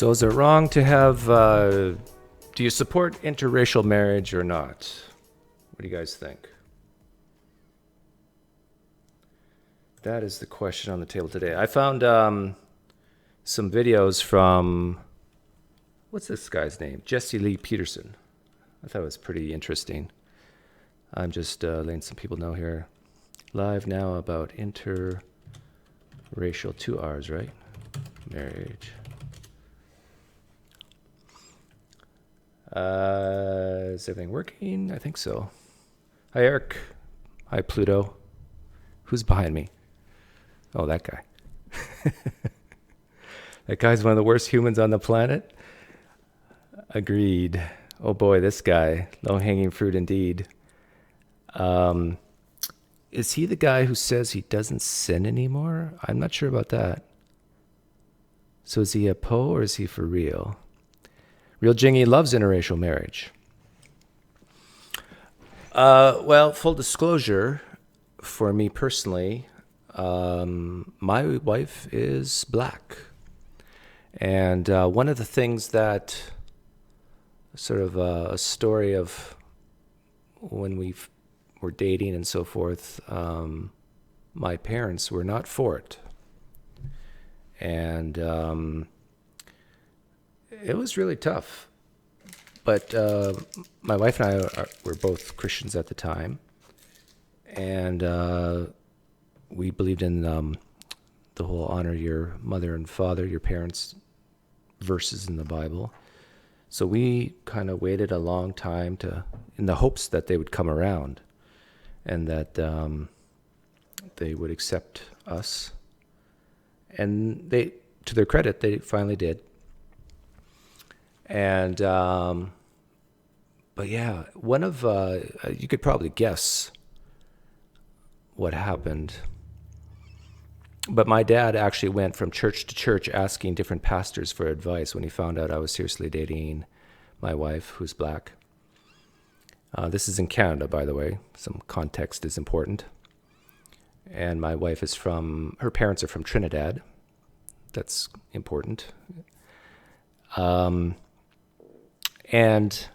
So is it wrong to have, do you support interracial marriage or not? What do you guys think? That is the question on the table today. I found some videos from, what's this guy's name? Jesse Lee Peterson. I thought it was pretty interesting. I'm just letting some people know here. Live now about interracial, 2 R's, right? Marriage. Is everything working? I think so. Hi, Eric. Hi, Pluto. Who's behind me? Oh, that guy. That guy's one of the worst humans on the planet. Agreed. Oh boy, this guy. Low-hanging fruit indeed. Is he the guy who says he doesn't sin anymore? I'm not sure about that. So is he a Poe or is he for real? Real Jingy loves interracial marriage. Well, full disclosure, for me personally, my wife is black. And one of the things that, sort of a story of when we were dating and so forth, my parents were not for it. And it was really tough. But my wife and I were both Christians at the time. And we believed in the whole honor your mother and father, your parents, verses in the Bible. So we kind of waited a long time in the hopes that they would come around and that they would accept us. And they, to their credit, they finally did. And, but yeah, one of, you could probably guess what happened. But my dad actually went from church to church asking different pastors for advice when he found out I was seriously dating my wife, who's black. This is in Canada, by the way. Some context is important. And my wife is her parents are from Trinidad. That's important. And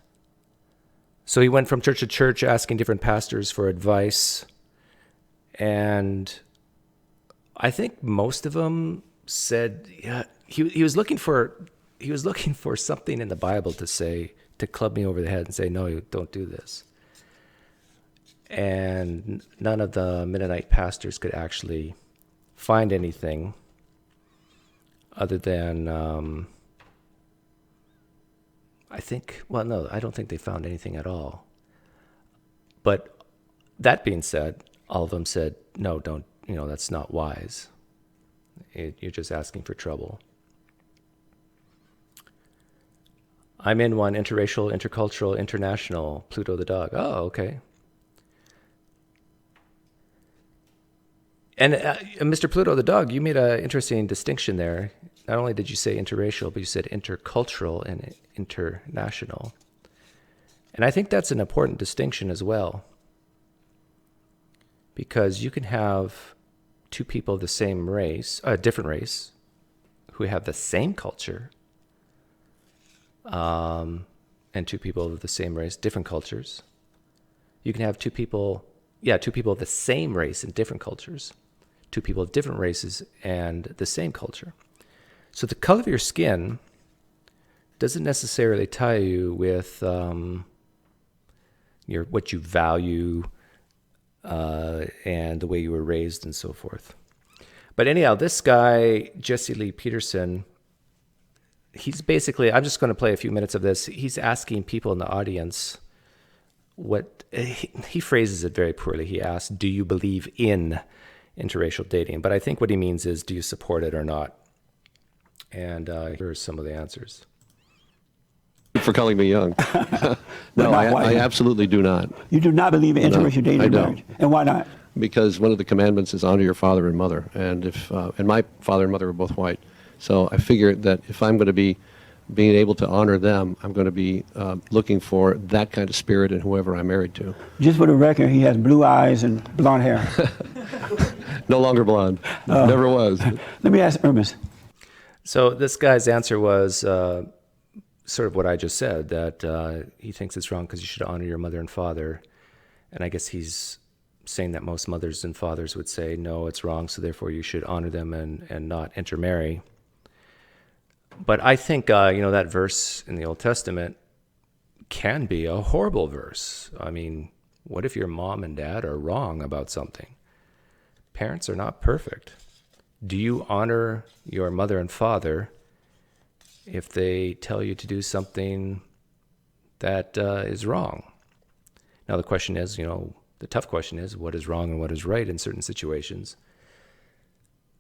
so he went from church to church asking different pastors for advice. And I think most of them said, yeah, he was looking for something in the Bible to say, to club me over the head and say, no, you don't do this. And none of the Mennonite pastors could actually find anything other than, I don't think they found anything at all. But that being said, all of them said, no, don't, that's not wise. You're just asking for trouble. I'm in one, interracial, intercultural, international, Pluto the dog. Oh, okay. And Mr. Pluto the dog, you made an interesting distinction there. Not only did you say interracial, but you said intercultural and international. And I think that's an important distinction as well. Because you can have two people of the same race, different race, who have the same culture, and two people of the same race, different cultures. You can have two people of the same race and different cultures, two people of different races and the same culture. So the color of your skin doesn't necessarily tie you with what you value and the way you were raised and so forth. But anyhow, this guy, Jesse Lee Peterson, he's basically, I'm just going to play a few minutes of this. He's asking people in the audience he phrases it very poorly. He asks, do you believe in interracial dating? But I think what he means is, do you support it or not? And here are some of the answers. For calling me young. No, I absolutely do not. You do not believe in interracial dating and marriage? And why not? Because one of the commandments is honor your father and mother. And and my father and mother were both white. So I figured that if I'm going to be being able to honor them, I'm going to be looking for that kind of spirit in whoever I'm married to. Just for the record, he has blue eyes and blonde hair. No longer blonde. Never was. Let me ask Ernest. So this guy's answer was sort of what I just said, that he thinks it's wrong because you should honor your mother and father. And I guess he's saying that most mothers and fathers would say, no, it's wrong, so therefore you should honor them and not intermarry. But I think, that verse in the Old Testament can be a horrible verse. I mean, what if your mom and dad are wrong about something? Parents are not perfect. Do you honor your mother and father if they tell you to do something that is wrong? Now, the question is, the tough question is, what is wrong and what is right in certain situations?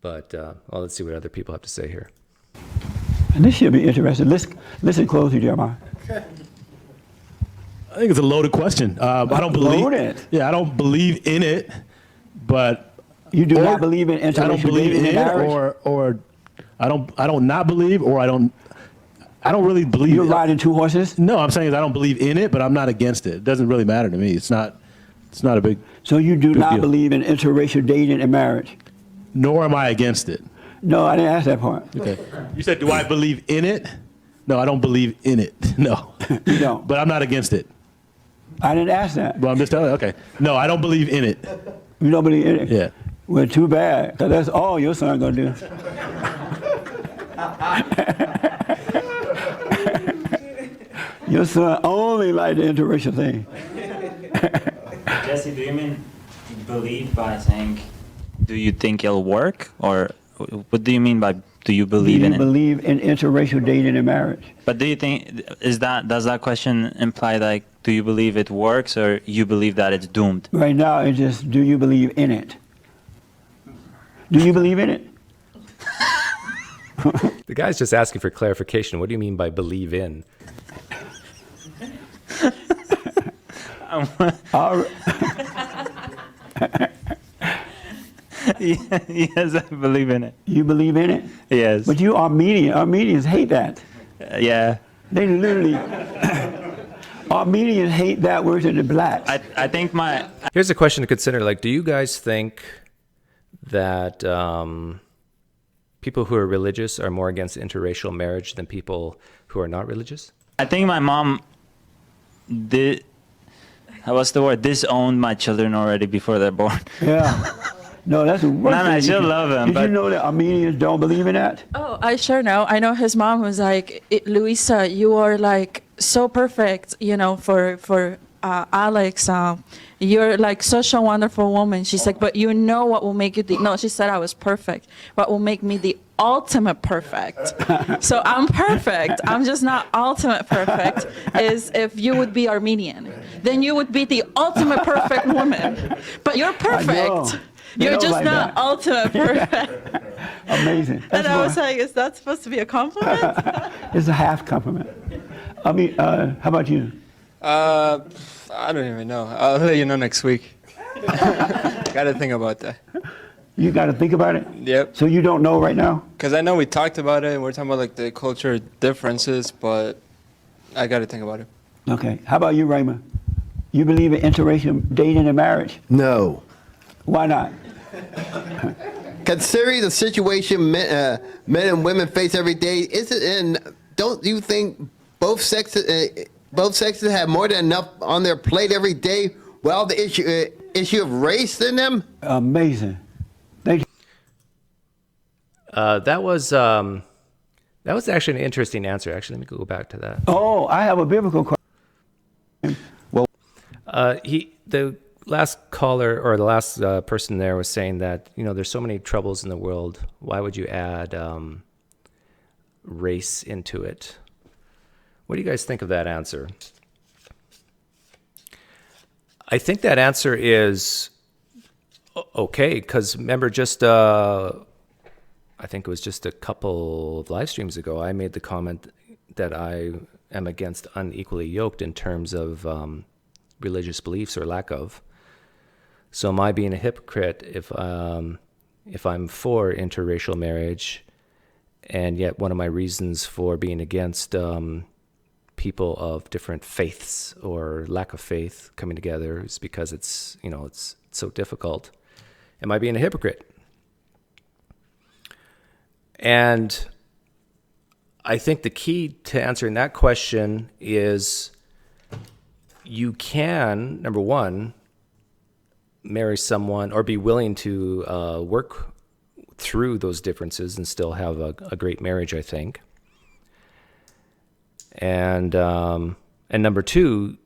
But let's see what other people have to say here. And this should be interesting. Listen closely, Jeremiah. I think it's a loaded question. I don't believe. Loaded? Yeah, I don't believe in it, but You do not believe in interracial I don't believe dating in and it, marriage? or I don't not believe, or I don't really believe. You're riding two horses? No, I'm saying is I don't believe in it, but I'm not against it. It doesn't really matter to me. It's not a big. So you do big not deal. believe in interracial dating and marriage? Nor am I against it. No, I didn't ask that part. Okay. You said, do I believe in it? No, I don't believe in it. No. You don't? But I'm not against it. I didn't ask that. Well, I'm just telling you. Okay. No, I don't believe in it. You don't believe in it? Yeah. Well, too bad, because that's all your son going to do. Your son only like the interracial thing. Jesse, do you mean believe by saying, do you think it'll work? Or what do you mean by do you believe in it? Do you believe in interracial dating and marriage? But do you think, does that question imply like, do you believe it works or you believe that it's doomed? Right now, it's just, do you believe in it? Do you believe in it? The guy's just asking for clarification. What do you mean by believe in? All Yes, I believe in it. You believe in it? Yes. But you Armenian. Armenians hate that. Yeah. They literally, Armenians hate that worse than the blacks. I think Here's a question to consider. Like, do you guys think that people who are religious are more against interracial marriage than people who are not religious? I think my mom did, what's the word, disowned my children already before they're born. Yeah. No, that's the worst No, thing I you still can- love them, Did you but- know that Armenians don't believe in that? Oh, I sure know. I know his mom was like, Luisa, you are like so perfect, for Alex. You're like such a wonderful woman. She's like, but you know what will make you no, she said I was perfect. What will make me the ultimate perfect? So I'm perfect. I'm just not ultimate perfect. Is if you would be Armenian, then you would be the ultimate perfect woman. But you're know. perfect. They You're don't just like not that. ultimate perfect. Amazing. And I was why- like, is that supposed to be a compliment? It's a half compliment. I mean, how about you? I don't even know. I'll let you know next week. Gotta think about that. You got to think about it? Yep. So you don't know right now? Because I know we talked about it, and we're talking about like the culture differences, but I gotta think about it. Okay. How about you, Raymond? You believe in interracial dating and marriage? No. Why not? Considering the situation men and women face every day, don't you think both sexes have more than enough on their plate every day? Well, the issue of race in them. Amazing. Thank you. That was actually an interesting answer. Actually, let me go back to that. Oh, I have a biblical question. The last caller or the last person there was saying that there's so many troubles in the world. Why would you add race into it? What do you guys think of that answer? I think that answer is okay, because remember, just I think it was just a couple of live streams ago, I made the comment that I am against unequally yoked in terms of religious beliefs or lack of. So am I being a hypocrite if I'm for interracial marriage, and yet one of my reasons for being against people of different faiths or lack of faith coming together is because it's so difficult? Am I being a hypocrite? And I think the key to answering that question is you can, number one, marry someone or be willing to work through those differences and still have a great marriage, I think. And number two,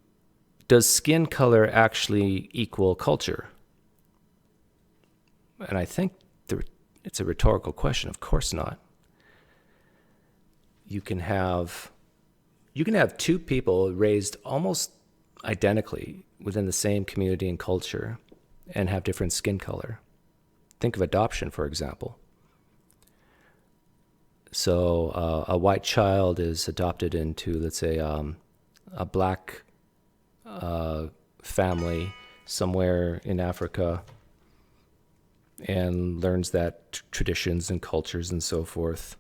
does skin color actually equal culture? And I think it's a rhetorical question. Of course not. You can have two people raised almost identically within the same community and culture and have different skin color. Think of adoption, for example. So a white child is adopted into, let's say, a black family somewhere in Africa and learns that traditions and cultures and so forth.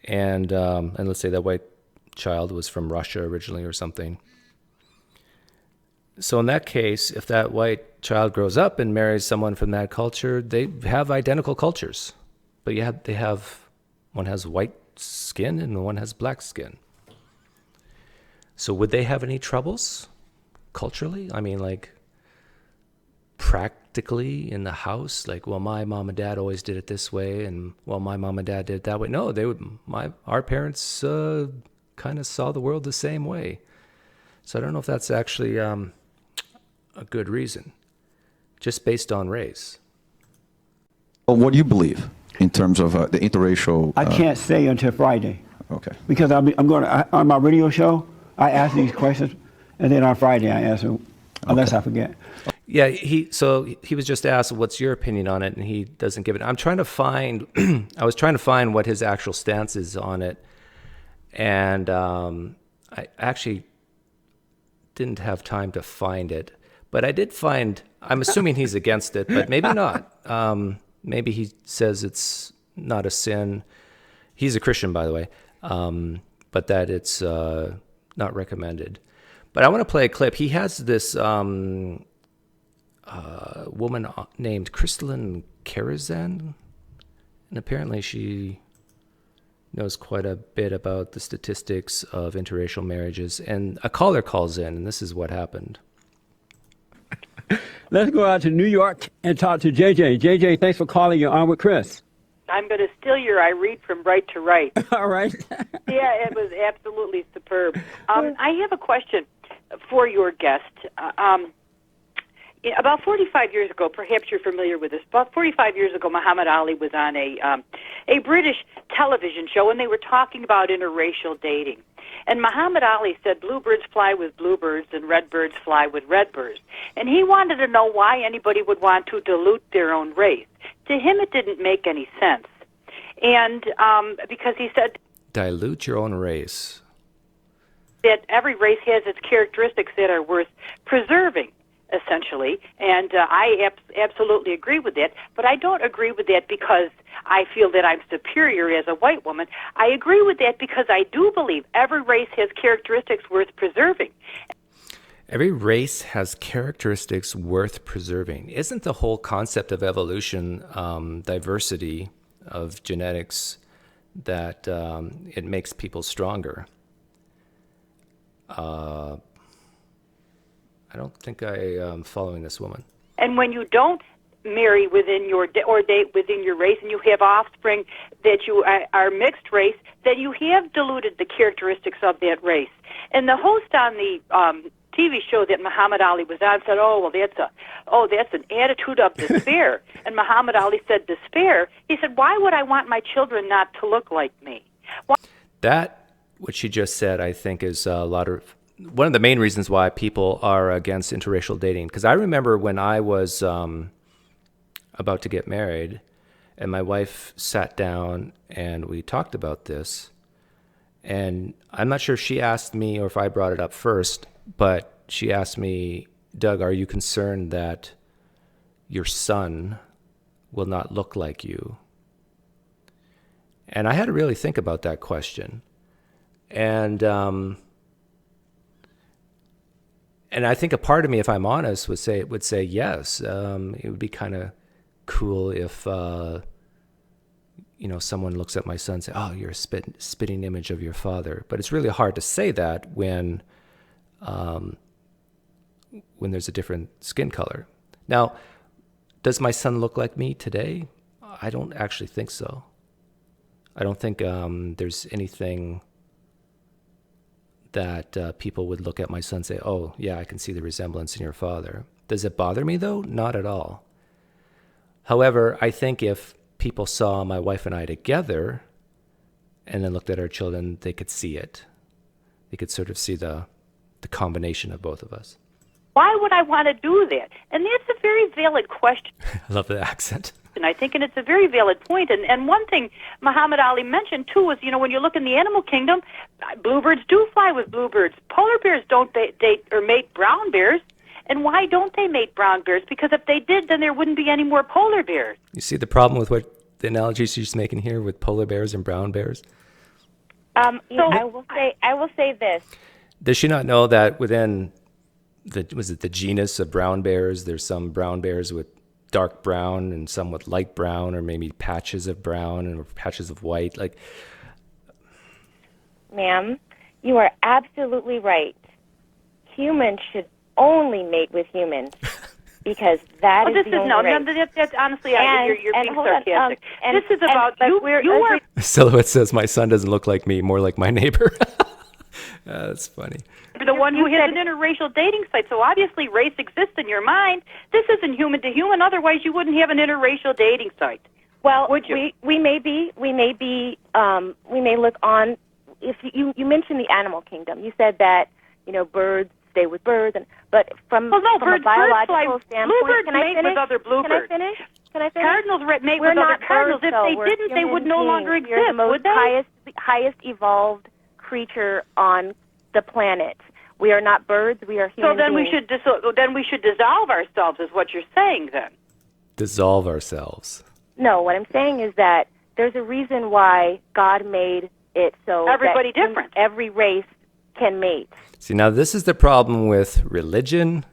And let's say that white child was from Russia originally or something. So in that case, if that white child grows up and marries someone from that culture, they have identical cultures. But one has white skin and one has black skin. So would they have any troubles culturally? I mean, like practically in the house, like, well, my mom and dad always did it this way, and well, my mom and dad did it that way. No, our parents kind of saw the world the same way. So I don't know if that's actually a good reason, just based on race. Well, what do you believe in terms of the interracial? I can't say until Friday. Okay. Because I'm going to, on my radio show, I ask these questions, and then on Friday I answer, unless I forget. Yeah, he was just asked, what's your opinion on it? And he doesn't give it. I was trying to find what his actual stance is on it. And I actually didn't have time to find it. But I did find, I'm assuming he's against it, but maybe not. Maybe he says it's not a sin. He's a Christian, by the way, but that it's not recommended. But I want to play a clip. He has this woman named Crystalline Karazan, and apparently she knows quite a bit about the statistics of interracial marriages. And a caller calls in, and this is what happened. Let's go out to New York and talk to JJ. JJ, thanks for calling. You're on with Chris. I'm going to steal your I read from right to right. All right. Yeah, it was absolutely superb. I have a question for your guest. About 45 years ago, perhaps you're familiar with this, about 45 years ago, Muhammad Ali was on a British television show, and they were talking about interracial dating. And Muhammad Ali said bluebirds fly with bluebirds and redbirds fly with redbirds. And he wanted to know why anybody would want to dilute their own race. To him, it didn't make any sense. And because he said... Dilute your own race. That every race has its characteristics that are worth preserving, essentially. And I absolutely agree with that. But I don't agree with that because I feel that I'm superior as a white woman. I agree with that because I do believe every race has characteristics worth preserving. Every race has characteristics worth preserving. Isn't the whole concept of evolution, diversity of genetics, that it makes people stronger? I don't think I am following this woman. And when you don't marry within your or date within your race, and you have offspring that you are mixed race, then you have diluted the characteristics of that race. And the host on the TV show that Muhammad Ali was on said, that's an attitude of despair. And Muhammad Ali said, despair? He said, why would I want my children not to look like me? That, what she just said, I think is one of the main reasons why people are against interracial dating. Because I remember when I was about to get married, and my wife sat down and we talked about this. And I'm not sure if she asked me or if I brought it up first, but she asked me, Doug, are you concerned that your son will not look like you? And I had to really think about that question. And I think a part of me, if I'm honest, would say yes. It would be kind of cool if someone looks at my son and say, "Oh, you're a spitting image of your father." But it's really hard to say that when there's a different skin color. Now, does my son look like me today? I don't actually think so. I don't think there's anything that people would look at my son and say, "Oh, yeah, I can see the resemblance in your father." Does it bother me, though? Not at all. However, I think if people saw my wife and I together and then looked at our children, they could see it. They could sort of see the combination of both of us. Why would I want to do that? And that's a very valid question. I love the accent. And I think, and it's a very valid point. And one thing Muhammad Ali mentioned, too, was, when you look in the animal kingdom, bluebirds do fly with bluebirds. Polar bears don't date or mate brown bears. And why don't they mate brown bears? Because if they did, then there wouldn't be any more polar bears. You see the problem with what the analogy she's making here with polar bears and brown bears? I will say this. Does she not know that within the genus of brown bears, there's some brown bears with dark brown and some with light brown, or maybe patches of brown and patches of white? Like, ma'am, you are absolutely right. Humans should only mate with humans because that is the only race. That's honestly, you're being sarcastic. This is about Silhouette says my son doesn't look like me, more like my neighbor. That's funny. You're the one who has an interracial dating site, so obviously race exists in your mind. This isn't human to human, otherwise you wouldn't have an interracial dating site. Well, would you? We may look on. If you mentioned the animal kingdom, you said that birds stay with birds, but from a biological standpoint, bluebirds mate with other bluebirds. Can I finish? Cardinals mate with other cardinals. If they didn't, they would no longer exist, would they? Highest evolved creature on the planet. We are not birds. We are human beings. Then we should dissolve ourselves, is what you're saying. Then dissolve ourselves. No, what I'm saying is that there's a reason why God made it so everybody that different. Every race can mate. See, now this is the problem with religion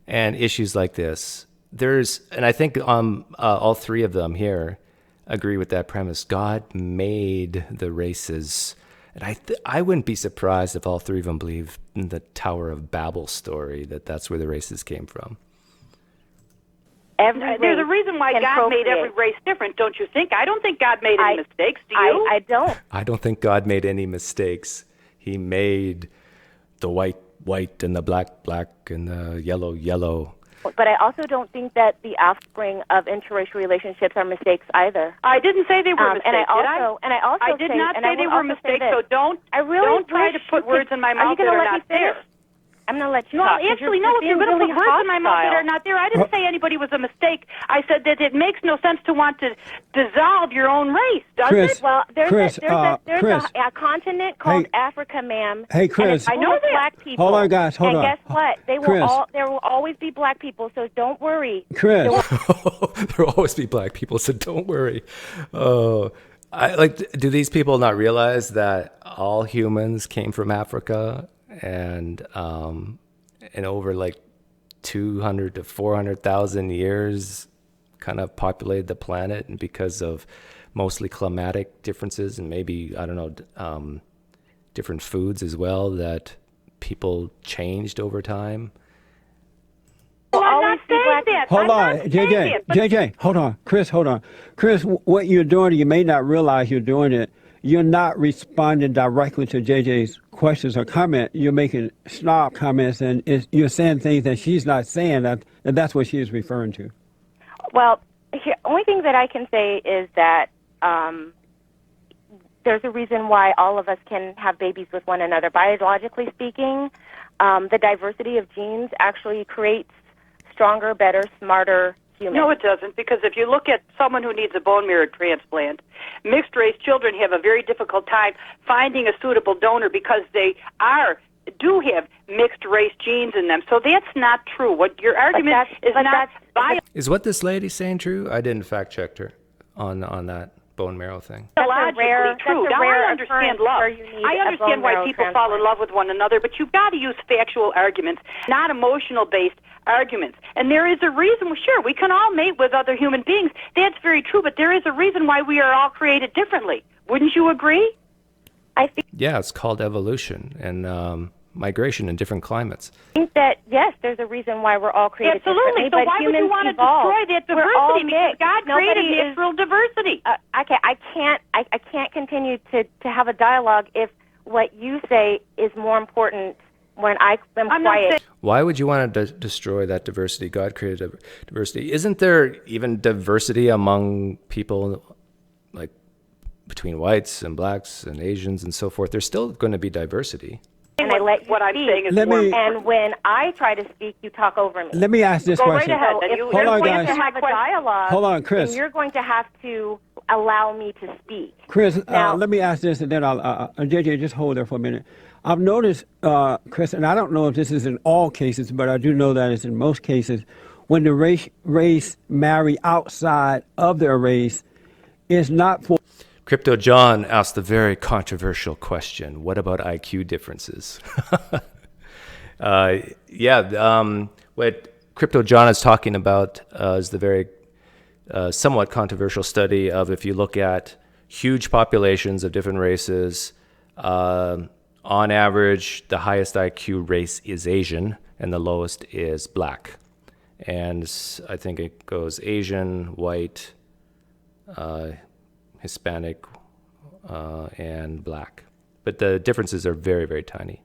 and issues like this. And I think all three of them here agree with that premise. God made the races. And I wouldn't be surprised if all three of them believe in the Tower of Babel story, that's where the races came from. There's a reason why God made every race different, don't you think? I don't think God made any mistakes, do you? I don't. I don't think God made any mistakes. He made the white and the black and the yellow. But I also don't think that the offspring of interracial relationships are mistakes either. I didn't say they were mistakes, I did not say they were mistakes, so don't try to put words in my mouth that are not there. I'm going to let you talk. No, actually, no, if you're going to put words in my mouth that are not there, I didn't say anybody was a mistake. I said that it makes no sense to want to dissolve your own race, does it? Well, there's a continent called Africa, ma'am. Hey, Chris. I know that. Black people. Hold on, guys. Hold on. And guess what? There will always be black people, so don't worry. Chris. There will always be black people, so don't worry. Do these people not realize that all humans came from Africa? And over like 200 to 400,000 years kind of populated the planet, and because of mostly climatic differences and maybe, I don't know, different foods as well, that people changed over time. I'm not saying that. Hold on, JJ, hold on. Chris, hold on. Chris, what you're doing, you may not realize you're doing it. You're not responding directly to JJ's questions or comment. You're making snob comments, and you're saying things that she's not saying, and that's what she is referring to. Well, the only thing that I can say is that there's a reason why all of us can have babies with one another. Biologically speaking, the diversity of genes actually creates stronger, better, smarter humans. No, it doesn't, because if you look at someone who needs a bone marrow transplant, mixed-race children have a very difficult time finding a suitable donor because they do have mixed-race genes in them. So that's not true. What your argument is not bio. Is what this lady's saying true? I didn't fact-check her on that. bone marrow thing. Logically true. Now I understand love. I understand why people fall in love with one another, but you've got to use factual arguments, not emotional-based arguments. And there is a reason. Well, sure, we can all mate with other human beings. That's very true, but there is a reason why we are all created differently. Wouldn't you agree? Yeah, it's called evolution and migration in different climates. I think that, yes, there's a reason why we're all created Absolutely. differently. So but why would you want to evolve. destroy that We're all diversity? Because mixed. God created natural diversity. Okay, I can't continue to have a dialogue if what you say is more important when I am quiet. Why would you want to destroy that diversity? God created diversity. Isn't there even diversity among people, like between whites and blacks and Asians and so forth? There's still going to be diversity. And I let you what I'm speak. saying is And when I try to speak, you talk over me. Let me ask this Go question. right ahead. If Hold you're on, going guys. to have a dialogue, Hold on, Chris. then you're going to have to allow me to speak. Chris, Now- let me ask this, and then I'll JJ, just hold there for a minute. I've noticed, Chris, and I don't know if this is in all cases, but I do know that it's in most cases, when the race marry outside of their race, it's not for... Crypto John asked the very controversial question, what about IQ differences? What Crypto John is talking about is the very somewhat controversial study of if you look at huge populations of different races, on average, the highest IQ race is Asian and the lowest is black. And I think it goes Asian, white, Hispanic, and black. But the differences are very, very tiny.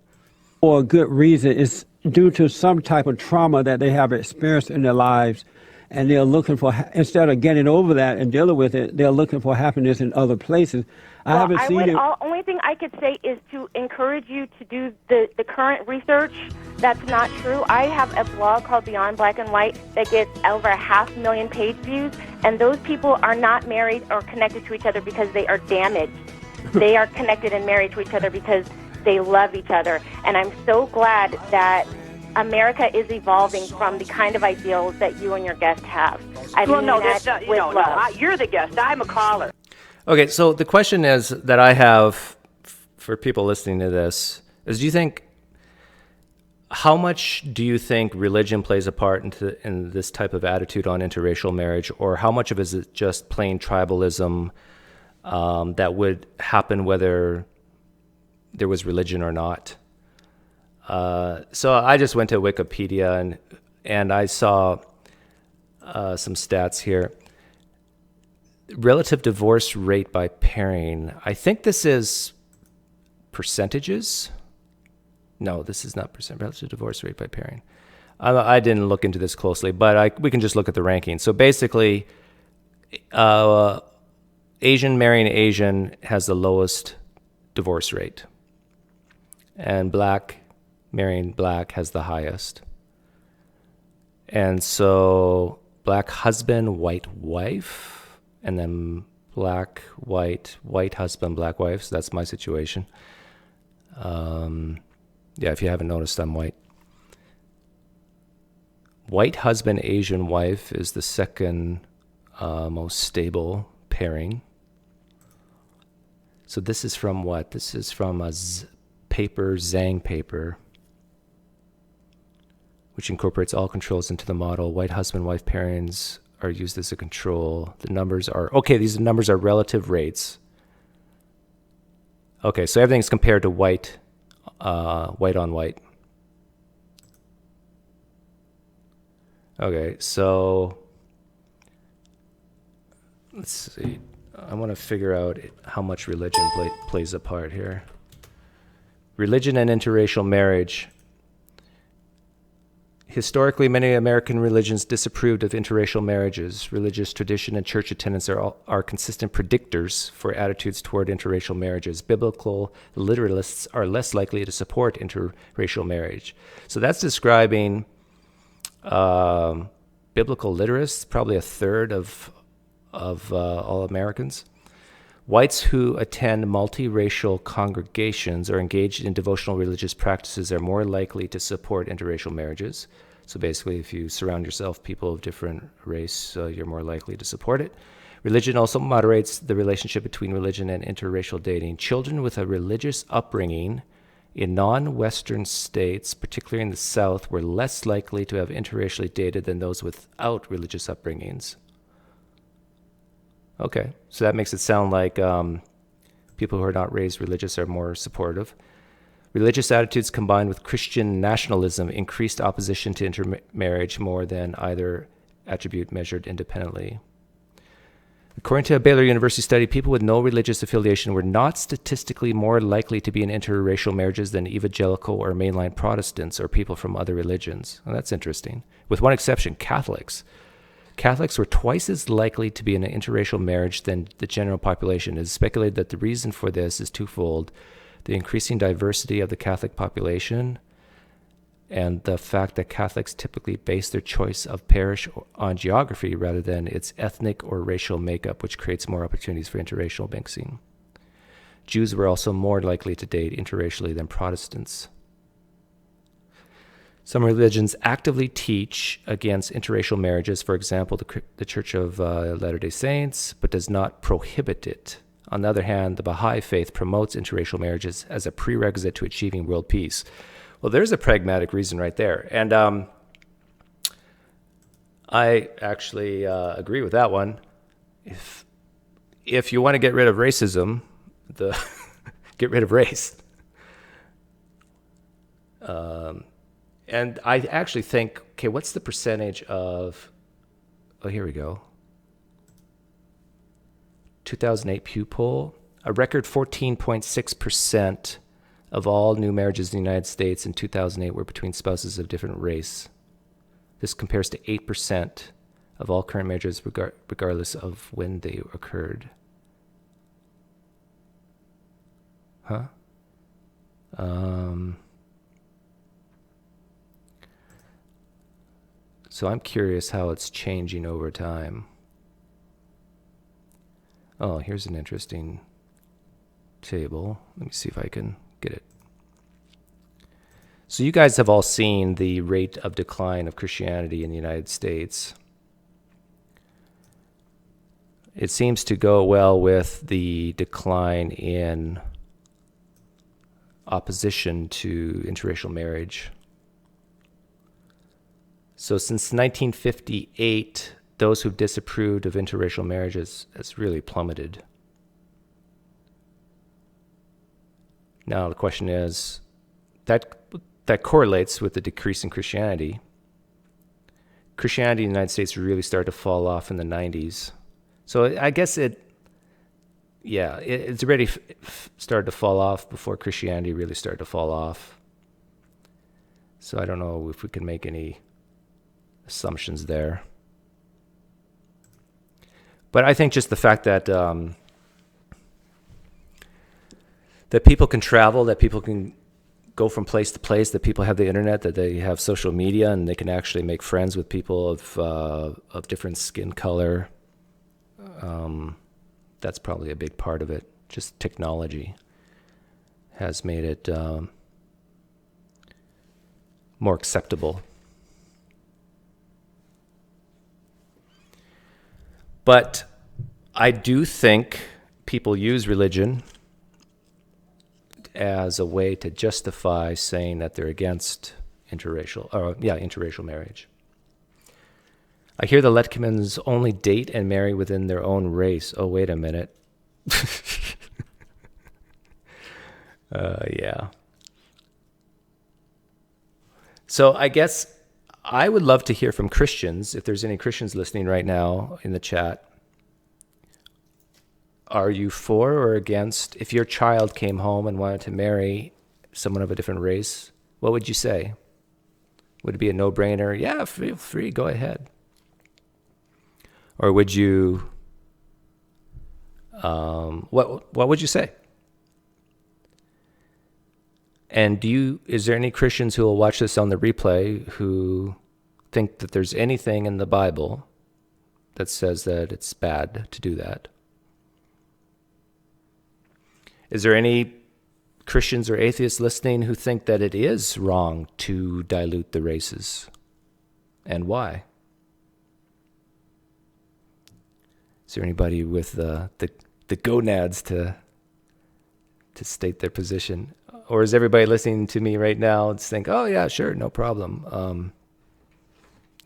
For a good reason. It's due to some type of trauma that they have experienced in their lives, and they're looking for, instead of getting over that and dealing with it, they're looking for happiness in other places. Only thing I could say is to encourage you to do the current research. That's not true. I have a blog called Beyond Black and White that gets over 500,000 page views, and those people are not married or connected to each other because they are damaged. They are connected and married to each other because they love each other. And I'm so glad that America is evolving from the kind of ideals that you and your guest have. You're the guest. I'm a caller. Okay, so the question is that I have for people listening to this is, how much do you think religion plays a part in this type of attitude on interracial marriage, or how much of it is just plain tribalism that would happen whether there was religion or not? So I just went to Wikipedia and I saw some stats here. Relative divorce rate by pairing. I think this is percentages. No, this is not percent. Relative divorce rate by pairing. I didn't look into this closely, but we can just look at the ranking. So basically, Asian marrying Asian has the lowest divorce rate, and black marrying black has the highest. And so black husband, white wife, and then black, white husband, black wife. So that's my situation. If you haven't noticed, I'm white. White husband, Asian wife is the second most stable pairing. So this is from what? This is from a Zhang paper, which incorporates all controls into the model. White husband-wife pairings are used as a control. The numbers are, these numbers are relative rates. Okay, so everything's compared to white on white. Okay, so let's see. I want to figure out how much religion plays a part here. Religion and interracial marriage. Historically, many American religions disapproved of interracial marriages. Religious tradition and church attendance are consistent predictors for attitudes toward interracial marriages. Biblical literalists are less likely to support interracial marriage. So that's describing biblical literalists, probably a third of all Americans. Whites who attend multiracial congregations or engaged in devotional religious practices are more likely to support interracial marriages. So basically, if you surround yourself people of different race, you're more likely to support it. Religion also moderates the relationship between religion and interracial dating. Children with a religious upbringing in non-Western states, particularly in the South, were less likely to have interracially dated than those without religious upbringings. Okay, so that makes it sound like people who are not raised religious are more supportive. Religious attitudes combined with Christian nationalism increased opposition to intermarriage more than either attribute measured independently. According to a Baylor University study, people with no religious affiliation were not statistically more likely to be in interracial marriages than evangelical or mainline Protestants or people from other religions. Well, that's interesting. With one exception, Catholics. Catholics were twice as likely to be in an interracial marriage than the general population. It is speculated that the reason for this is twofold: the increasing diversity of the Catholic population and the fact that Catholics typically base their choice of parish on geography rather than its ethnic or racial makeup, which creates more opportunities for interracial mixing. Jews were also more likely to date interracially than Protestants. Some religions actively teach against interracial marriages, for example, the Church of Latter-day Saints, but does not prohibit it. On the other hand, the Baha'i faith promotes interracial marriages as a prerequisite to achieving world peace. Well, there's a pragmatic reason right there. And I actually agree with that one. If you want to get rid of racism, get rid of race. And I actually think, okay, what's the percentage of, oh, here we go. 2008 Pew poll, a record 14.6% of all new marriages in the United States in 2008 were between spouses of different race. This compares to 8% of all current marriages regardless of when they occurred. Huh? So I'm curious how it's changing over time. Oh, here's an interesting table. Let me see if I can get it. So you guys have all seen the rate of decline of Christianity in the United States. It seems to go well with the decline in opposition to interracial marriage. So since 1958, those who've disapproved of interracial marriages has really plummeted. Now the question is, that correlates with the decrease in Christianity. Christianity in the United States really started to fall off in the 90s. So I guess it's already started to fall off before Christianity really started to fall off. So I don't know if we can make any assumptions there. But I think just the fact that that people can travel, that people can go from place to place, that people have the internet, that they have social media, and they can actually make friends with people of different skin color. That's probably a big part of it. Just technology has made it more acceptable. But I do think people use religion as a way to justify saying that they're against interracial marriage. I hear the Letkemans only date and marry within their own race. Oh, wait a minute. Yeah. So I guess I would love to hear from Christians, if there's any Christians listening right now in the chat. Are you for or against, if your child came home and wanted to marry someone of a different race, what would you say? Would it be a no-brainer? Yeah, feel free, go ahead. Or would you, what would you say? And is there any Christians who will watch this on the replay who think that there's anything in the Bible that says that it's bad to do that? Is there any Christians or atheists listening who think that it is wrong to dilute the races? And why? Is there anybody with the gonads to state their position? Or is everybody listening to me right now and think, oh yeah, sure, no problem.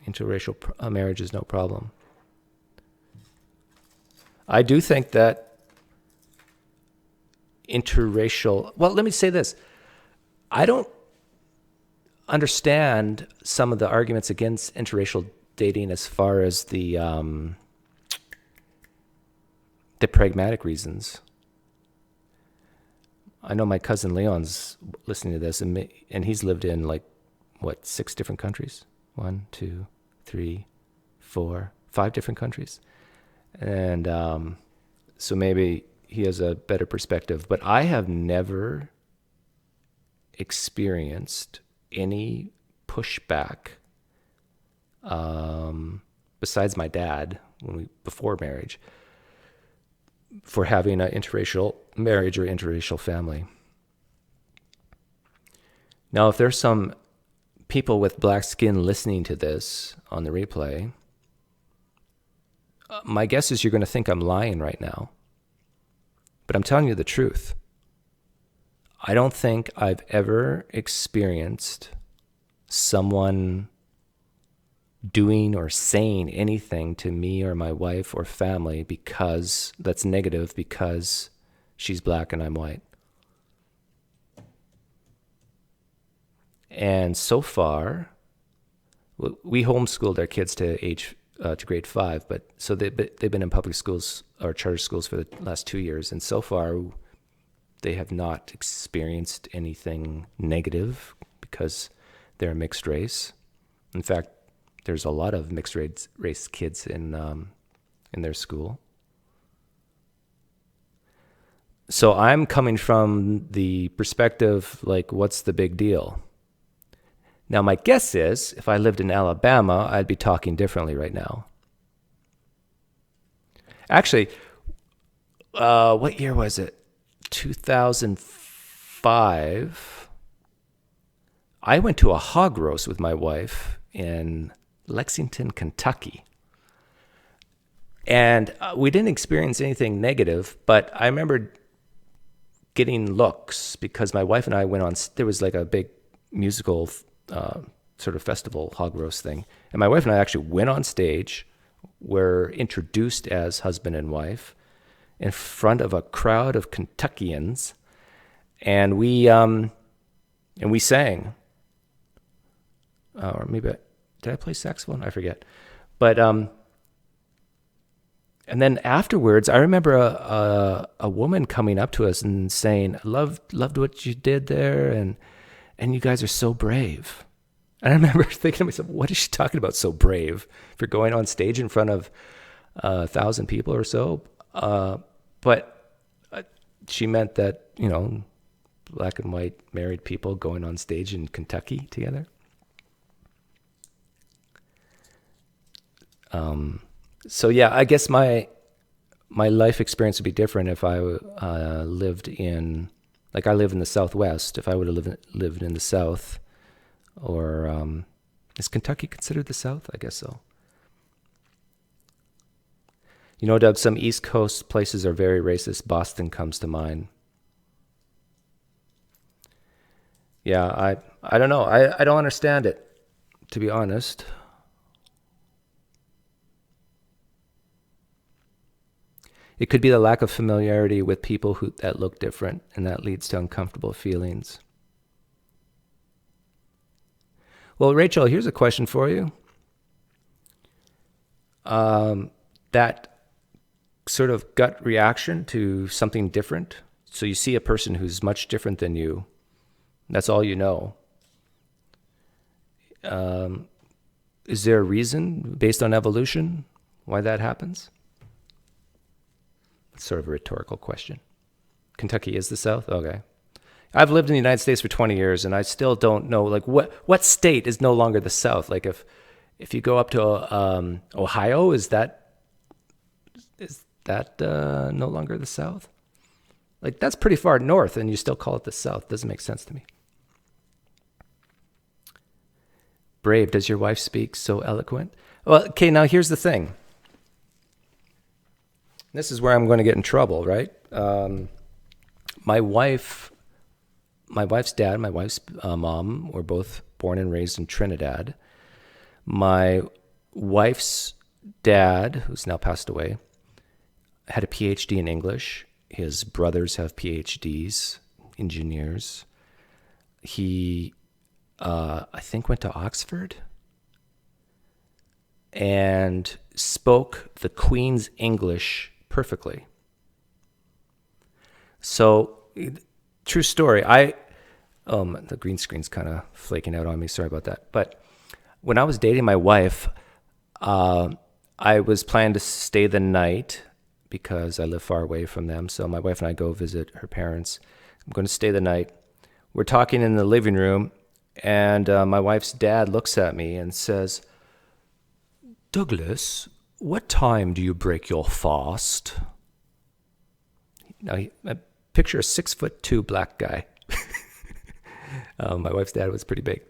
Interracial marriage is no problem. I do think that let me say this. I don't understand some of the arguments against interracial dating as far as the pragmatic reasons. I know my cousin Leon's listening to this, and he's lived in 6 different countries? 1, 2, 3, 4, 5 different countries. And so maybe he has a better perspective. But I have never experienced any pushback besides my dad before marriage for having an interracial marriage or interracial family. Now, if there's some people with black skin listening to this on the replay, my guess is you're going to think I'm lying right now. But I'm telling you the truth. I don't think I've ever experienced someone doing or saying anything to me or my wife or family that's negative because she's black and I'm white. And so far, we homeschooled our kids to grade 5, but so they've been in public schools or charter schools for the last 2 years, and so far they have not experienced anything negative because they're a mixed race. In fact, there's a lot of mixed race kids in their school. So I'm coming from the perspective, what's the big deal? Now, my guess is, if I lived in Alabama, I'd be talking differently right now. Actually, what year was it? 2005. I went to a hog roast with my wife in Lexington, Kentucky. And we didn't experience anything negative, but I remember getting looks because my wife and I went on, there was a big musical sort of festival hog roast thing. And my wife and I actually went on stage, were introduced as husband and wife in front of a crowd of Kentuckians. And we sang. Or maybe, did I play saxophone? I forget. But, and then afterwards, I remember a woman coming up to us and saying, loved what you did there, and you guys are so brave. And I remember thinking to myself, what is she talking about, so brave? If you're going on stage in front of 1,000 people or so. But she meant that, black and white married people going on stage in Kentucky together. So yeah, I guess my life experience would be different if I lived in, I live in the Southwest. If I would have lived in the South, or is Kentucky considered the South? I guess so. Doug, some East Coast places are very racist. Boston comes to mind. Yeah, I don't know. I don't understand it, to be honest. It could be the lack of familiarity with people that look different, and that leads to uncomfortable feelings. Well, Rachel, here's a question for you. That sort of gut reaction to something different. So you see a person who's much different than you. That's all you know. Is there a reason based on evolution why that happens? It's sort of a rhetorical question. Kentucky is the South? Okay. I've lived in the United States for 20 years, and I still don't know, what state is no longer the South? If you go up to Ohio, is that no longer the South? That's pretty far north, and you still call it the South. Doesn't make sense to me. Brave, does your wife speak so eloquent? Well, okay, now here's the thing. This is where I'm going to get in trouble, right? My wife's dad, my wife's mom were both born and raised in Trinidad. My wife's dad, who's now passed away, had a PhD in English. His brothers have PhDs, engineers. He, I think, went to Oxford and spoke the Queen's English perfectly. So, true story. The green screen's kind of flaking out on me. Sorry about that. But when I was dating my wife, I was planning to stay the night because I live far away from them. So my wife and I go visit her parents. I'm going to stay the night. We're talking in the living room, and my wife's dad looks at me and says, "Douglas, what time do you break your fast?" Now, I picture a 6'2" black guy. My wife's dad was pretty big.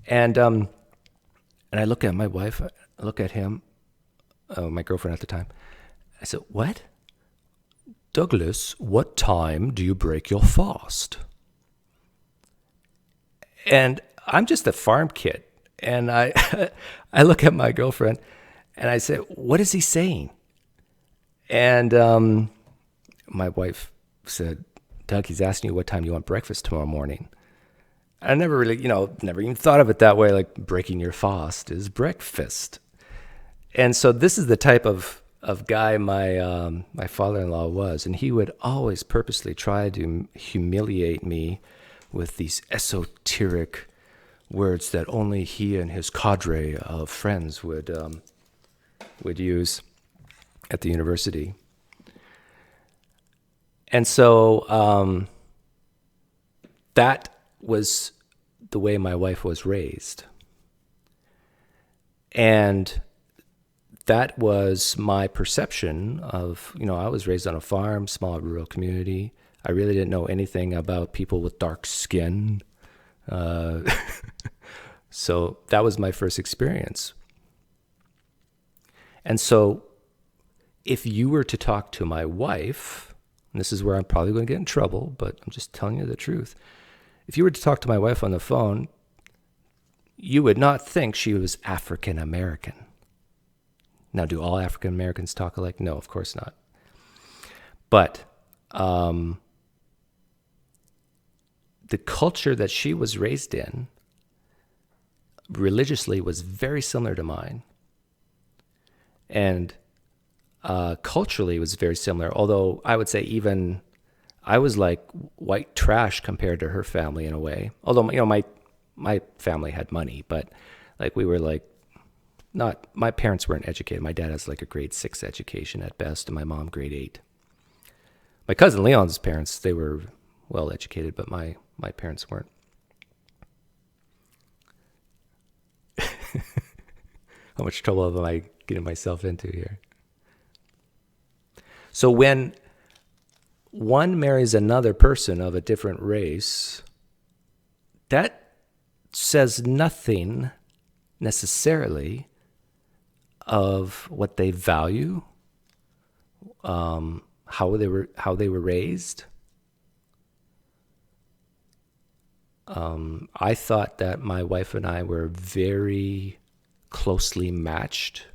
And I look at my wife, I look at him, my girlfriend at the time. I said, "What? Douglas, what time do you break your fast?" And I'm just a farm kid. And I look at my girlfriend and I said, "What is he saying?" And my wife said, "Doug, he's asking you what time you want breakfast tomorrow morning." I never really, never even thought of it that way, like breaking your fast is breakfast. And so this is the type of guy my father-in-law was, and he would always purposely try to humiliate me with these esoteric words that only he and his cadre of friends would use at the university. And so that was the way my wife was raised. And that was my perception of, I was raised on a farm, small rural community. I really didn't know anything about people with dark skin. So that was my first experience. And so if you were to talk to my wife, and this is where I'm probably going to get in trouble, but I'm just telling you the truth. If you were to talk to my wife on the phone, you would not think she was African American. Now, do all African Americans talk alike? No, of course not. But the culture that she was raised in religiously was very similar to mine. And culturally was very similar, although I would say even I was like white trash compared to her family in a way. Although, my family had money, but like we were like, not, my parents weren't educated. My dad has like a grade 6 education at best, and my mom grade 8. My cousin Leon's parents, they were well educated, but my parents weren't. How much trouble am I getting myself into here? So when one marries another person of a different race, that says nothing necessarily of what they value, how they were raised. I thought that my wife and I were very closely matched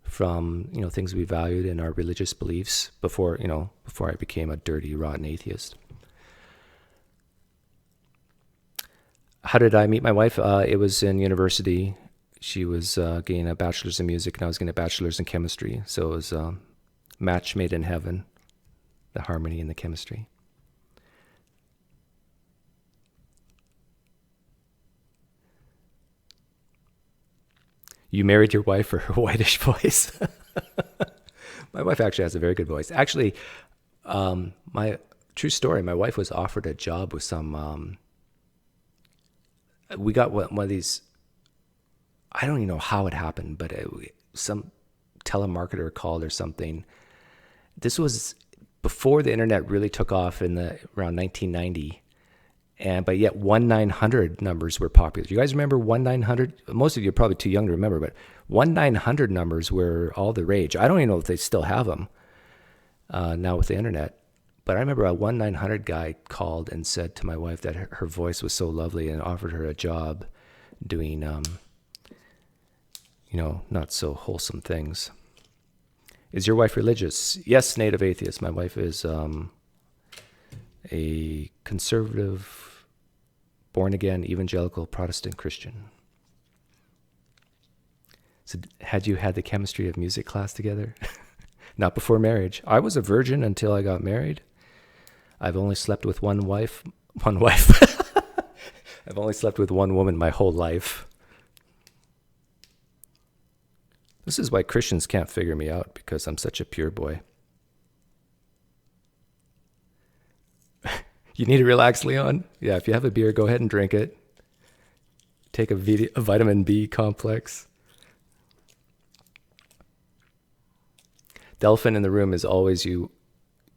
from things we valued in our religious beliefs before I became a dirty, rotten atheist. How did I meet my wife? It was in university. She was getting a bachelor's in music, and I was getting a bachelor's in chemistry. So it was a match made in heaven, the harmony and the chemistry. You married your wife for her whitish voice. My wife actually has a very good voice. Actually, my true story, my wife was offered a job with some, we got one of these, I don't even know how it happened, but some telemarketer called or something. This was before the internet really took off around 1990. But yet 1-900 numbers were popular. Do you guys remember 1-900? Most of you are probably too young to remember, but 1-900 numbers were all the rage. I don't even know if they still have them. now with the internet. But I remember a 1-900 guy called and said to my wife that her voice was so lovely and offered her a job doing, not so wholesome things. Is your wife religious? Yes, native atheist. My wife is a conservative, born-again, evangelical, Protestant Christian. So had you had the chemistry of music class together? Not before marriage. I was a virgin until I got married. I've only slept with one wife. I've only slept with one woman my whole life. This is why Christians can't figure me out, because I'm such a pure boy. You need to relax, Leon? Yeah, if you have a beer, go ahead and drink it. Take a vitamin B complex. The elephant in the room is always you.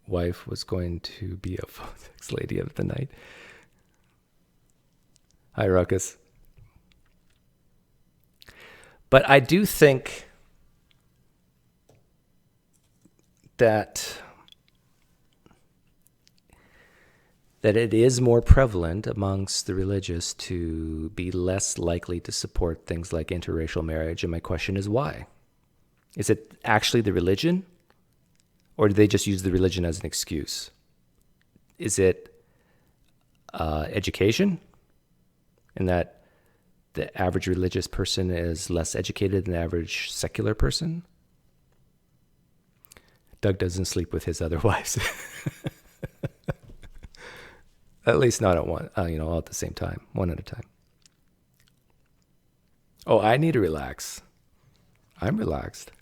Wife was going to be a sex lady of the night. Hi, Ruckus. But I do think that it is more prevalent amongst the religious to be less likely to support things like interracial marriage. And my question is why? Is it actually the religion? Or do they just use the religion as an excuse? Is it education? In that the average religious person is less educated than the average secular person? Doug doesn't sleep with his other wives. At least not at one, all at the same time, one at a time. Oh, I need to relax. I'm relaxed.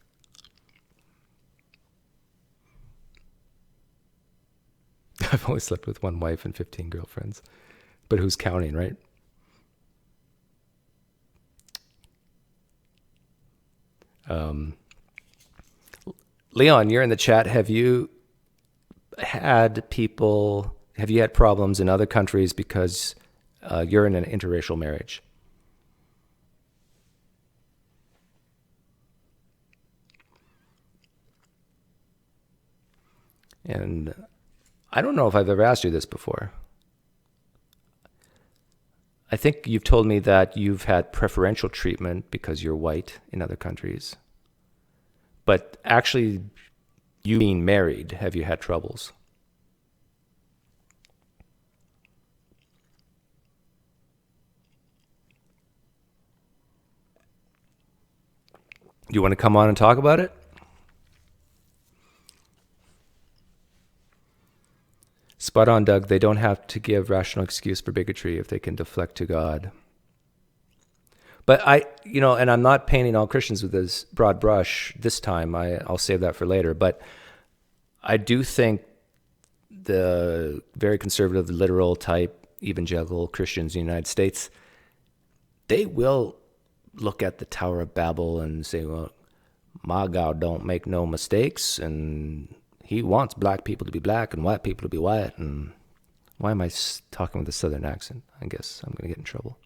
I've only slept with one wife and 15 girlfriends. But who's counting, right? Leon, you're in the chat. Have you had problems in other countries because you're in an interracial marriage? And I don't know if I've ever asked you this before. I think you've told me that you've had preferential treatment because you're white in other countries. But actually, you being married, have you had troubles? You want to come on and talk about it? Spot on, Doug. They don't have to give rational excuse for bigotry if they can deflect to God. But and I'm not painting all Christians with this broad brush this time. I'll save that for later. But I do think the very conservative, literal type evangelical Christians in the United States, they will look at the Tower of Babel and say, well, my God don't make no mistakes, and he wants black people to be black and white people to be white. And why am I talking with a southern accent? I guess I'm going to get in trouble.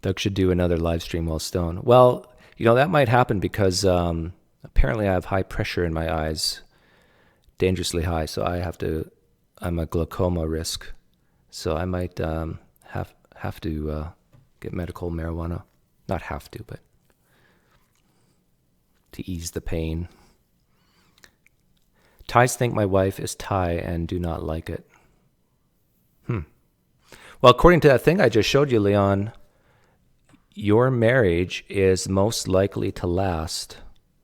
Doug should do another live stream while stoned. Well, that might happen because apparently I have high pressure in my eyes, dangerously high. So I'm a glaucoma risk. So I might have to get medical marijuana. Not have to, but to ease the pain. Thais think my wife is Thai and do not like it. Well, according to that thing I just showed you, Leon, your marriage is most likely to last.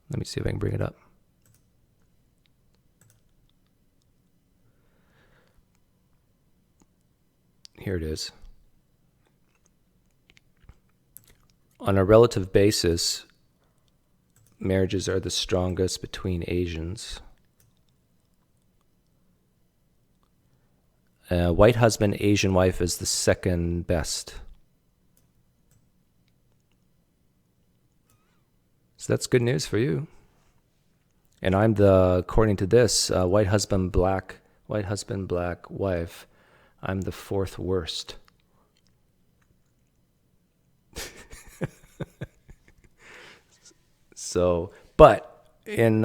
Let me see if I can bring it up. Here it is. On a relative basis, marriages are the strongest between Asians. White husband, Asian wife is the second best. So that's good news for you. And I'm according to this, white husband, black wife, I'm the fourth worst. So, but In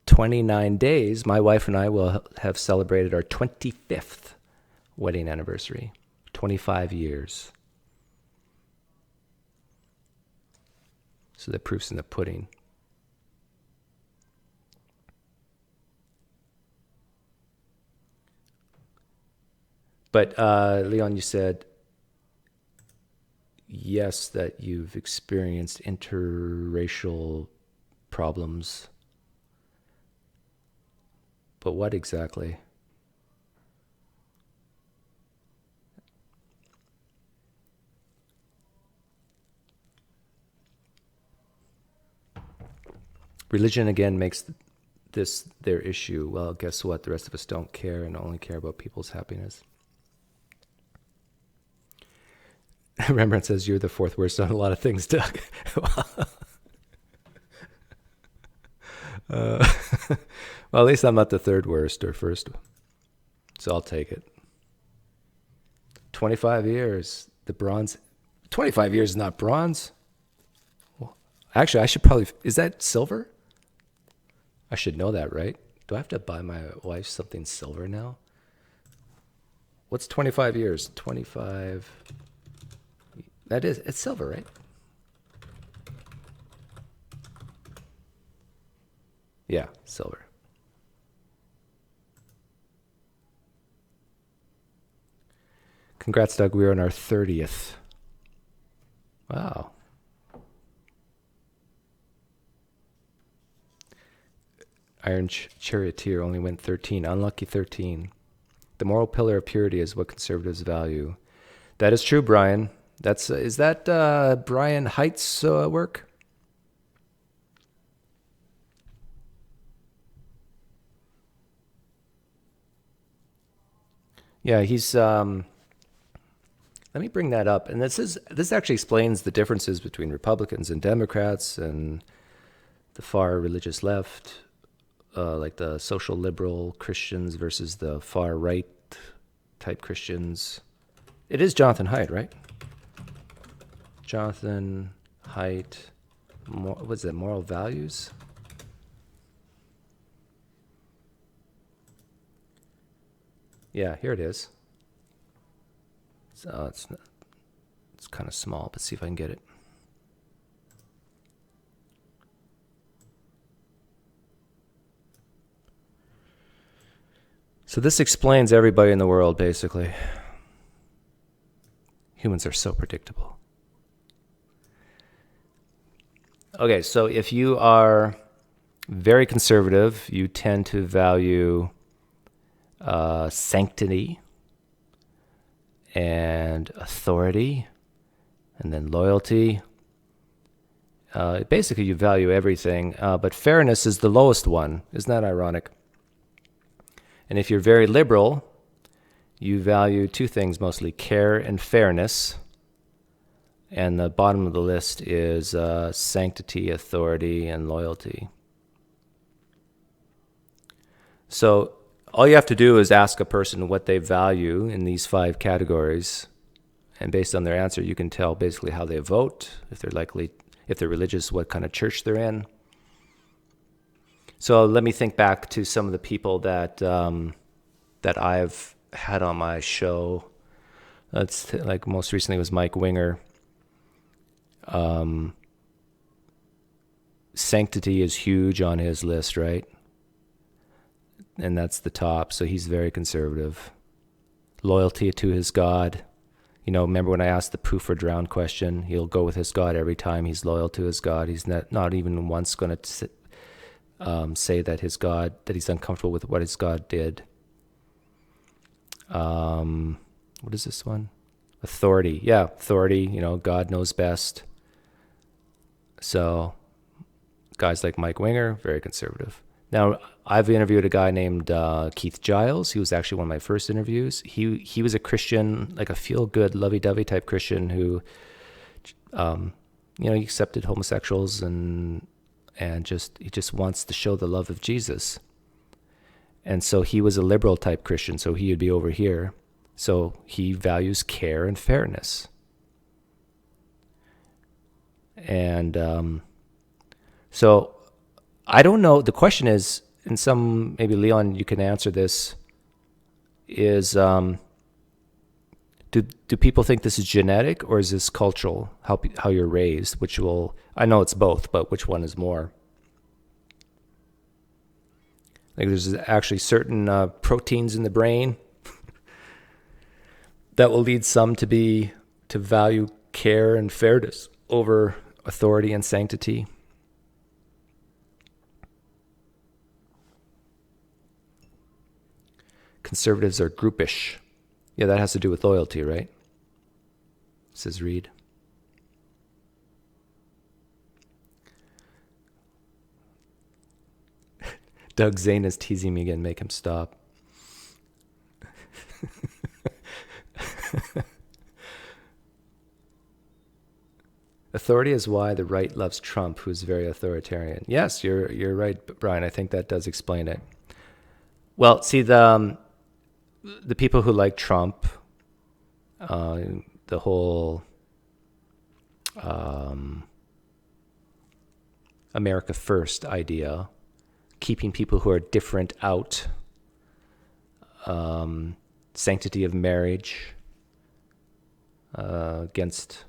29 days, my wife and I will have celebrated our 25th wedding anniversary. 25 years. So the proof's in the pudding. But Leon, you said yes, that you've experienced interracial problems. But what exactly? Religion again makes this their issue. Well, guess what? The rest of us don't care and only care about people's happiness. Rembrandt says you're the fourth worst on a lot of things, Doug. Well, at least I'm not the third worst or first. So I'll take it. 25 years. The bronze. 25 years is not bronze. Well, actually, I should probably... Is that silver? I should know that, right? Do I have to buy my wife something silver now? What's 25 years? 25... That is... It's silver, right? Yeah, silver. Congrats, Doug. We're on our 30th. Wow. Iron Charioteer only went 13. Unlucky 13. The moral pillar of purity is what conservatives value. That is true, Brian. That's is that Brian Height's work? Yeah, he's let me bring that up. And this actually explains the differences between Republicans and Democrats and the far religious left, like the social liberal Christians versus the far right type Christians. It is Jonathan Haidt, right? Jonathan Haidt, what's that, moral values? Yeah, here it is. So it's kind of small, but see if I can get it. So this explains everybody in the world, basically. Humans are so predictable. Okay, so if you are very conservative, you tend to value sanctity and authority, and then loyalty. Basically, you value everything, but fairness is the lowest one. Isn't that ironic? And if you're very liberal, you value two things mostly, care and fairness. And the bottom of the list is sanctity, authority, and loyalty. So all you have to do is ask a person what they value in these 5 categories. And based on their answer, you can tell basically how they vote, if they're religious, what kind of church they're in. So let me think back to some of the people that that I've had on my show. That's like most recently was Mike Winger. Sanctity is huge on his list, right? And that's the top. So he's very conservative. Loyalty to his God. You know, remember when I asked the proof or drown question? He'll go with his God every time. He's loyal to his God. He's not even once going to say that his God, that he's uncomfortable with what his God did. What is this one? Authority. Yeah, authority. You know, God knows best. So guys like Mike Winger, very conservative. Now, I've interviewed a guy named Keith Giles. He was actually one of my first interviews. He was a Christian, like a feel-good, lovey-dovey type Christian who, he accepted homosexuals and he just wants to show the love of Jesus. And so he was a liberal type Christian, so he would be over here. So he values care and fairness. And so I don't know. The question is, and maybe Leon, you can answer this, is do people think this is genetic or is this cultural, how you're raised, I know it's both, but which one is more? Like there's actually certain proteins in the brain that will lead some to value care and fairness over authority and sanctity. Conservatives are groupish. Yeah, that has to do with loyalty, right? Says Reed. Doug Zane is teasing me again. Make him stop. Authority is why the right loves Trump, who's very authoritarian. Yes, you're right, Brian. I think that does explain it. Well, see, the people who like Trump, the whole America First idea, keeping people who are different out, sanctity of marriage, against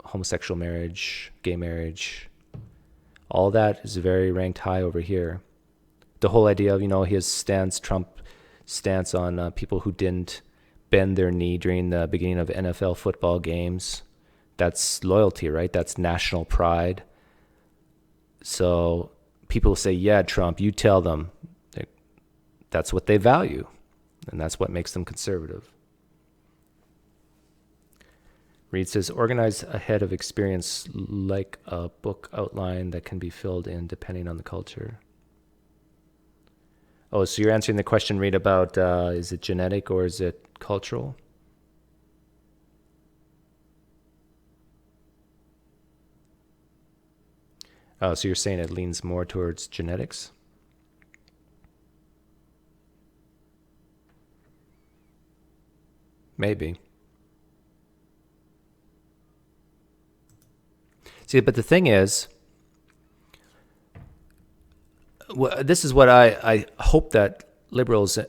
homosexual marriage, gay marriage, all that is very ranked high over here. The whole idea of, Trump stance on people who didn't bend their knee during the beginning of NFL football games, that's loyalty, right? That's national pride. So people say, yeah, Trump, you tell them. That's what they value, and that's what makes them conservative. Reed says, organize ahead of experience like a book outline that can be filled in depending on the culture. Oh, so you're answering the question, Reed, about is it genetic or is it cultural? Oh, so you're saying it leans more towards genetics? Maybe. See, but the thing is, this is what I hope that liberals,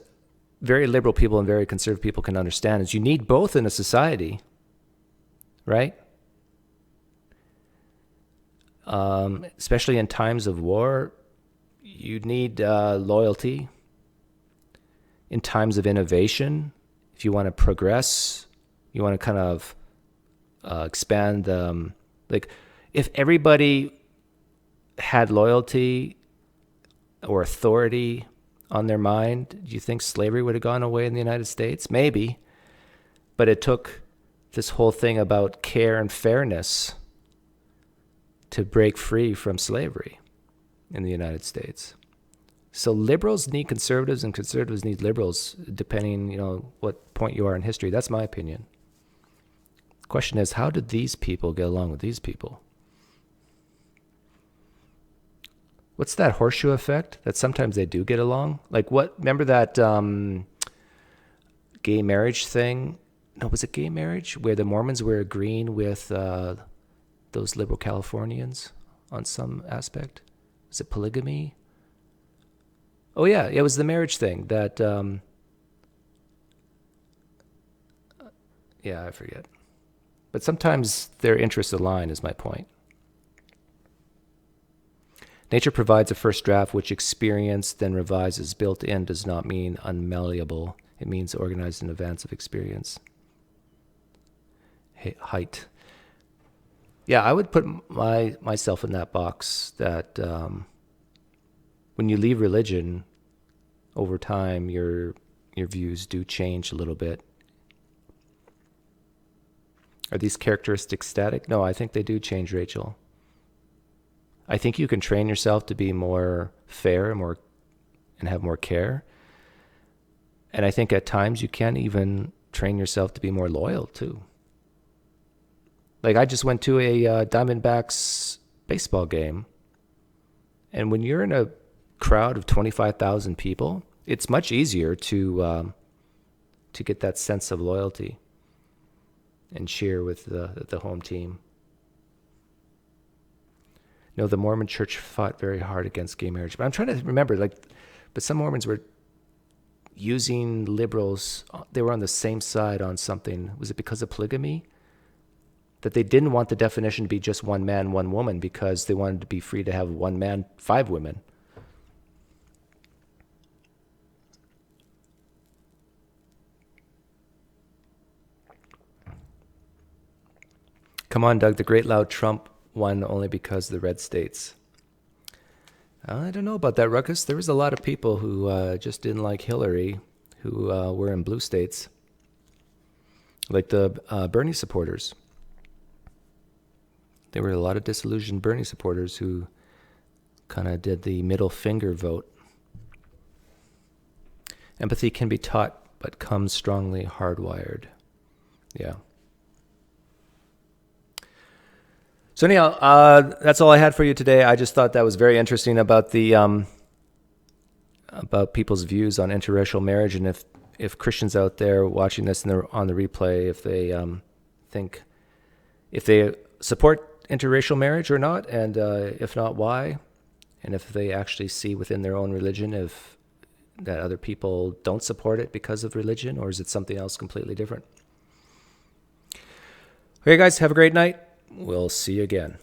very liberal people and very conservative people can understand, is you need both in a society, right? Especially in times of war, you need loyalty. In times of innovation, if you want to progress, you want to kind of expand, if everybody had loyalty or authority on their mind, do you think slavery would have gone away in the United States? Maybe. But it took this whole thing about care and fairness to break free from slavery in the United States. So liberals need conservatives and conservatives need liberals, depending, what point you are in history. That's my opinion. The question is, how did these people get along with these people? What's that horseshoe effect that sometimes they do get along? Remember that gay marriage thing? No, was it gay marriage? Where the Mormons were agreeing with those liberal Californians on some aspect? Was it polygamy? Oh, yeah, it was the marriage thing that, I forget. But sometimes their interests align, is my point. Nature provides a first draft which experience then revises. Built in does not mean unmalleable. It means organized in advance of experience. Height. Yeah, I would put myself in that box that when you leave religion, over time, your views do change a little bit. Are these characteristics static? No, I think they do change, Rachel. I think you can train yourself to be more fair and have more care. And I think at times you can even train yourself to be more loyal too. I just went to a Diamondbacks baseball game. And when you're in a crowd of 25,000 people, it's much easier to get that sense of loyalty and cheer with the home team. No, the Mormon Church fought very hard against gay marriage. But I'm trying to remember, but some Mormons were using liberals. They were on the same side on something. Was it because of polygamy? That they didn't want the definition to be just one man, one woman, because they wanted to be free to have one man, 5 women. Come on, Doug, the great loud Trump won only because the red states. I don't know about that, Ruckus. There was a lot of people who just didn't like Hillary who were in blue states, like the Bernie supporters. There were a lot of disillusioned Bernie supporters who kind of did the middle finger vote. Empathy can be taught, but comes strongly hardwired. Yeah. So anyhow, that's all I had for you today. I just thought that was very interesting about the about people's views on interracial marriage, and if Christians out there watching this and they're on the replay, if they if they support interracial marriage or not, and if not, why, and if they actually see within their own religion if that other people don't support it because of religion, or is it something else completely different? Okay, guys, have a great night. We'll see you again.